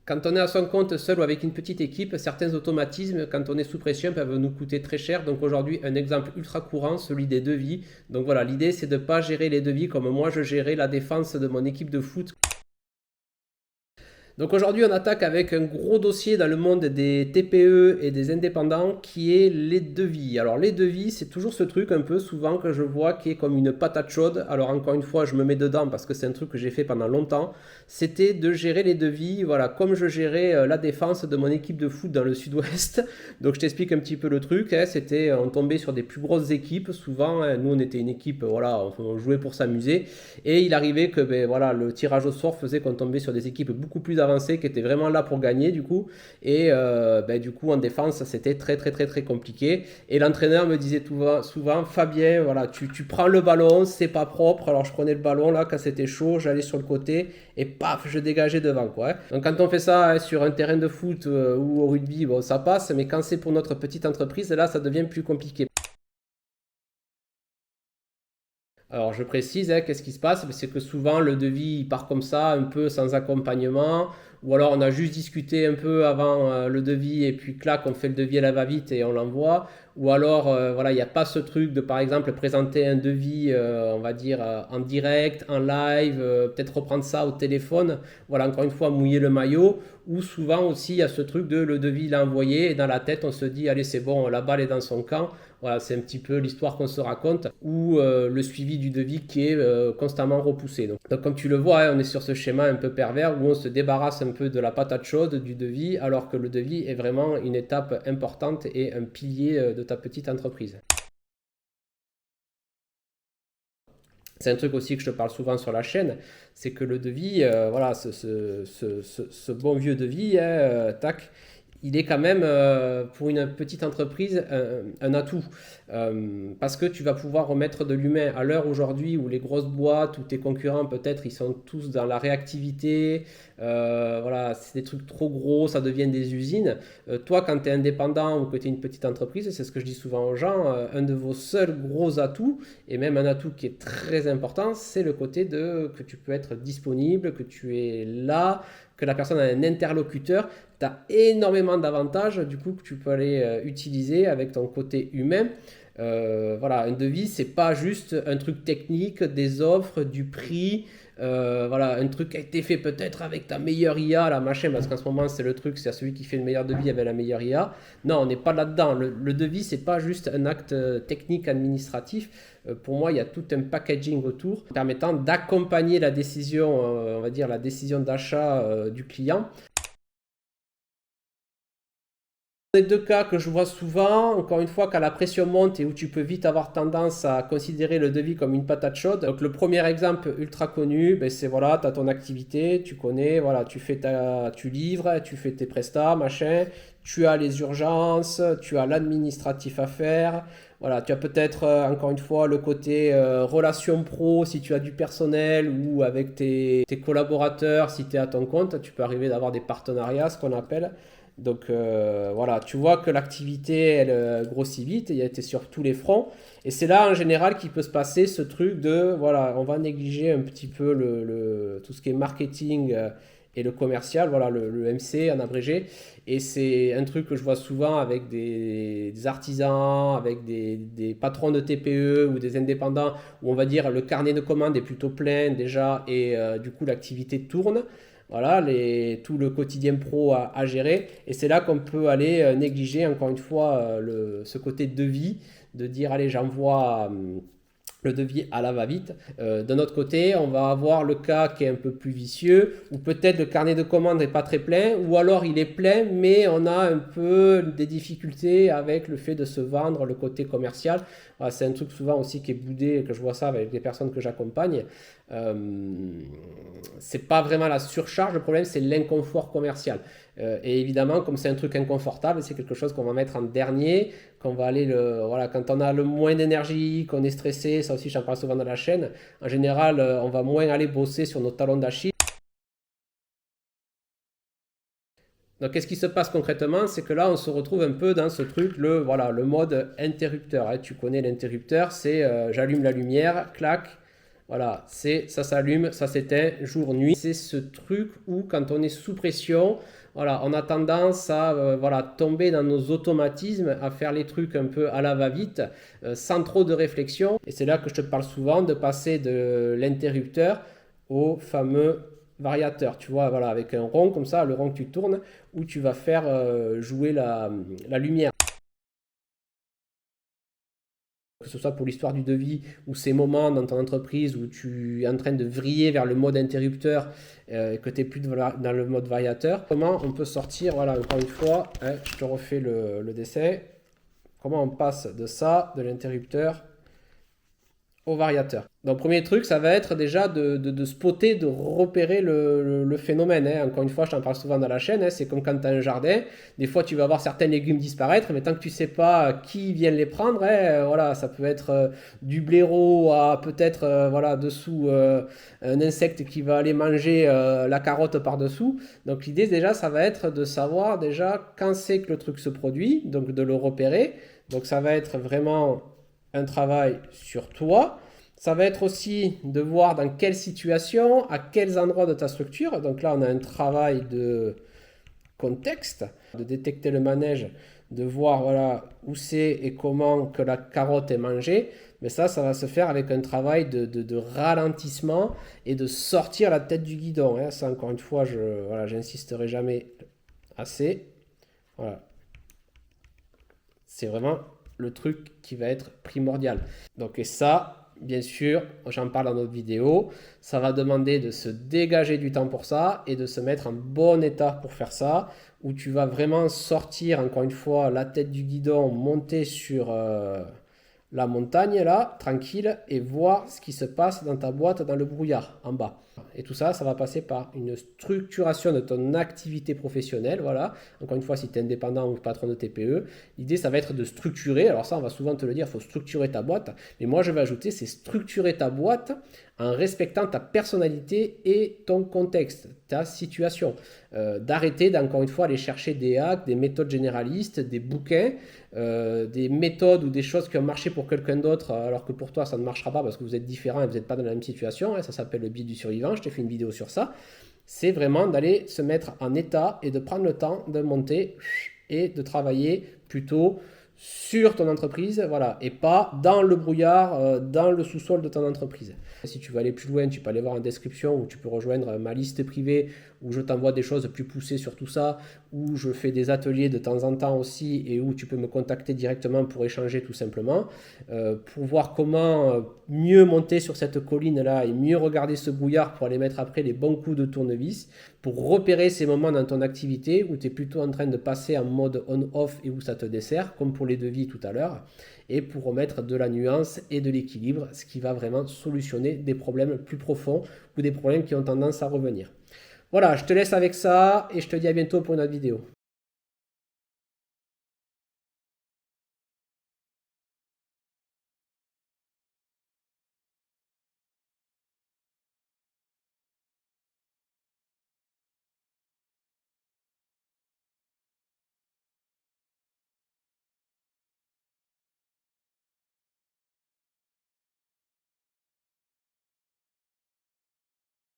Quand on est à son compte seul ou avec une petite équipe, certains automatismes, quand on est sous pression, peuvent nous coûter très cher. Donc aujourd'hui, un exemple ultra courant, celui des devis. Donc voilà, l'idée c'est de ne pas gérer les devis comme moi je gérais la défense de mon équipe de foot. Donc aujourd'hui, on attaque avec un gros dossier dans le monde des TPE et des indépendants qui est les devis. Alors les devis, c'est toujours ce truc un peu souvent que je vois qui est comme une patate chaude. Alors encore une fois, je me mets dedans parce que c'est un truc que j'ai fait pendant longtemps. C'était de gérer les devis, voilà, comme je gérais la défense de mon équipe de foot dans le sud-ouest. Donc je t'explique un petit peu le truc. C'était, on tombait sur des plus grosses équipes. Souvent, nous on était une équipe, voilà, on jouait pour s'amuser. Et il arrivait que ben, voilà, le tirage au sort faisait qu'on tombait sur des équipes beaucoup plus avancées qui étaient vraiment là pour gagner du coup. Et ben, du coup en défense c'était très très très très compliqué. Et l'entraîneur me disait souvent Fabien, voilà, tu prends le ballon, c'est pas propre. Alors je prenais le ballon là quand c'était chaud, j'allais sur le côté et paf, je dégageais devant quoi. Donc quand on fait ça sur un terrain de foot ou au rugby, bon ça passe, mais quand c'est pour notre petite entreprise, là ça devient plus compliqué. Alors je précise, qu'est-ce qui se passe? C'est que souvent le devis il part comme ça, un peu sans accompagnement, ou alors on a juste discuté un peu avant le devis et puis clac, on fait le devis à la va-vite et on l'envoie, ou alors voilà, il n'y a pas ce truc de par exemple présenter un devis, on va dire en direct, en live, peut-être reprendre ça au téléphone, voilà, encore une fois, mouiller le maillot, ou souvent aussi il y a ce truc de le devis il est envoyé et dans la tête on se dit allez c'est bon, la balle est dans son camp. Voilà, c'est un petit peu l'histoire qu'on se raconte ou le suivi du devis qui est constamment repoussé. Donc, comme tu le vois, on est sur ce schéma un peu pervers où on se débarrasse un peu de la patate chaude du devis alors que le devis est vraiment une étape importante et un pilier de ta petite entreprise. C'est un truc aussi que je te parle souvent sur la chaîne, c'est que le devis, voilà, ce bon vieux devis, tac, il est quand même pour une petite entreprise un atout. Parce que tu vas pouvoir remettre de l'humain à l'heure aujourd'hui où les grosses boîtes ou tes concurrents peut-être ils sont tous dans la réactivité, voilà, c'est des trucs trop gros, ça devient des usines. Toi quand tu es indépendant ou que tu es une petite entreprise, c'est ce que je dis souvent aux gens, un de vos seuls gros atouts, et même un atout qui est très important, c'est le côté de que tu peux être disponible, que tu es là, que la personne a un interlocuteur, tu as énormément d'avantages du coup que tu peux aller utiliser avec ton côté humain. Voilà, un devis, c'est pas juste un truc technique, des offres, du prix, voilà, un truc qui a été fait peut-être avec ta meilleure IA, la machin, parce qu'en ce moment c'est le truc, c'est celui qui fait le meilleur devis avec la meilleure IA. Non, on n'est pas là-dedans. Le devis, c'est pas juste un acte technique administratif. Pour moi, il y a tout un packaging autour permettant d'accompagner la décision, on va dire la décision d'achat du client. Les deux cas que je vois souvent, encore une fois, quand la pression monte et où tu peux vite avoir tendance à considérer le devis comme une patate chaude. Donc le premier exemple ultra connu, ben c'est voilà, tu as ton activité, tu connais, voilà, tu livres, tu fais tes prestats, machin, tu as les urgences, tu as l'administratif à faire. Voilà, tu as peut-être encore une fois le côté relation pro si tu as du personnel ou avec tes collaborateurs si tu es à ton compte, tu peux arriver d'avoir des partenariats, ce qu'on appelle. Donc voilà, tu vois que l'activité, elle grossit vite, et tu es sur tous les fronts. Et c'est là en général qu'il peut se passer ce truc de, voilà, on va négliger un petit peu tout ce qui est marketing et le commercial, voilà, le MC en abrégé. Et c'est un truc que je vois souvent avec des artisans, avec des patrons de TPE ou des indépendants, où on va dire le carnet de commandes est plutôt plein déjà, et du coup l'activité tourne. Voilà, tout le quotidien pro à gérer. Et c'est là qu'on peut aller négliger, encore une fois, ce côté devis, de dire, allez, j'envoie le devis à la va-vite. D'un autre côté, on va avoir le cas qui est un peu plus vicieux, où peut-être le carnet de commandes n'est pas très plein, ou alors il est plein, mais on a un peu des difficultés avec le fait de se vendre, le côté commercial. Voilà, c'est un truc souvent aussi qui est boudé, que je vois ça avec les personnes que j'accompagne. C'est pas vraiment la surcharge, le problème c'est l'inconfort commercial. Et évidemment, comme c'est un truc inconfortable, c'est quelque chose qu'on va mettre en dernier, qu'on va aller voilà, quand on a le moins d'énergie, qu'on est stressé, ça aussi j'en parle souvent dans la chaîne, en général, on va moins aller bosser sur nos talons d'Achille. Donc, qu'est-ce qui se passe concrètement? C'est que là, on se retrouve un peu dans ce truc, voilà, le mode interrupteur. Hein. Tu connais l'interrupteur, c'est j'allume la lumière, clac, Voilà, ça s'allume, ça s'éteint, jour, nuit. C'est ce truc où quand on est sous pression, voilà, on a tendance à voilà, tomber dans nos automatismes, à faire les trucs un peu à la va-vite, sans trop de réflexion. Et c'est là que je te parle souvent de passer de l'interrupteur au fameux variateur. Tu vois, voilà, avec un rond comme ça, le rond que tu tournes, où tu vas faire jouer la lumière. Que ce soit pour l'histoire du devis ou ces moments dans ton entreprise où tu es en train de vriller vers le mode interrupteur et que tu n'es plus dans le mode variateur. Comment on peut sortir, voilà, encore une fois, hein, je te refais le dessin. Comment on passe de ça, de l'interrupteur, au variateur. Donc, premier truc, ça va être déjà de spotter, de repérer le phénomène, hein. Encore une fois, je t'en parle souvent dans la chaîne, hein. C'est comme quand tu as un jardin. Des fois, tu vas voir certains légumes disparaître, mais tant que tu sais pas qui vient les prendre, hein, voilà, ça peut être du blaireau à peut-être voilà, dessous un insecte qui va aller manger la carotte par-dessous. Donc, l'idée, déjà, ça va être de savoir déjà quand c'est que le truc se produit, donc de le repérer. Donc, ça va être vraiment un travail sur toi. Ça va être aussi de voir dans quelle situation, à quels endroits de ta structure. Donc là, on a un travail de contexte, de détecter le manège, de voir voilà, où c'est et comment que la carotte est mangée. Mais ça va se faire avec un travail de ralentissement et de sortir la tête du guidon, hein. Ça, encore une fois, voilà, j'insisterai jamais assez. Voilà. C'est vraiment le truc qui va être primordial. Donc, et ça, bien sûr, j'en parle dans notre vidéo, ça va demander de se dégager du temps pour ça et de se mettre en bon état pour faire ça, où tu vas vraiment sortir, encore une fois, la tête du guidon, monter sur la montagne, là, tranquille, et voir ce qui se passe dans ta boîte, dans le brouillard, en bas. Et tout ça, ça va passer par une structuration de ton activité professionnelle. Voilà. Encore une fois, si tu es indépendant ou patron de TPE, l'idée, ça va être de structurer. Alors ça, on va souvent te le dire, il faut structurer ta boîte. Mais moi, je vais ajouter, c'est structurer ta boîte en respectant ta personnalité et ton contexte, ta situation. D'arrêter d'encore une fois aller chercher des hacks, des méthodes généralistes, des bouquins, des méthodes ou des choses qui ont marché pour quelqu'un d'autre alors que pour toi ça ne marchera pas parce que vous êtes différent et vous n'êtes pas dans la même situation, hein. Ça s'appelle le biais du survivant, je t'ai fait une vidéo sur ça. C'est vraiment d'aller se mettre en état et de prendre le temps de monter et de travailler plutôt sur ton entreprise, voilà, et pas dans le brouillard, dans le sous-sol de ton entreprise. Si tu veux aller plus loin, tu peux aller voir en description où tu peux rejoindre ma liste privée où je t'envoie des choses plus poussées sur tout ça, où je fais des ateliers de temps en temps aussi et où tu peux me contacter directement pour échanger tout simplement, pour voir comment mieux monter sur cette colline-là et mieux regarder ce brouillard pour aller mettre après les bons coups de tournevis, pour repérer ces moments dans ton activité où tu es plutôt en train de passer en mode on-off et où ça te dessert, comme pour les devis tout à l'heure, et pour remettre de la nuance et de l'équilibre, ce qui va vraiment solutionner des problèmes plus profonds ou des problèmes qui ont tendance à revenir. Voilà, je te laisse avec ça et je te dis à bientôt pour une autre vidéo.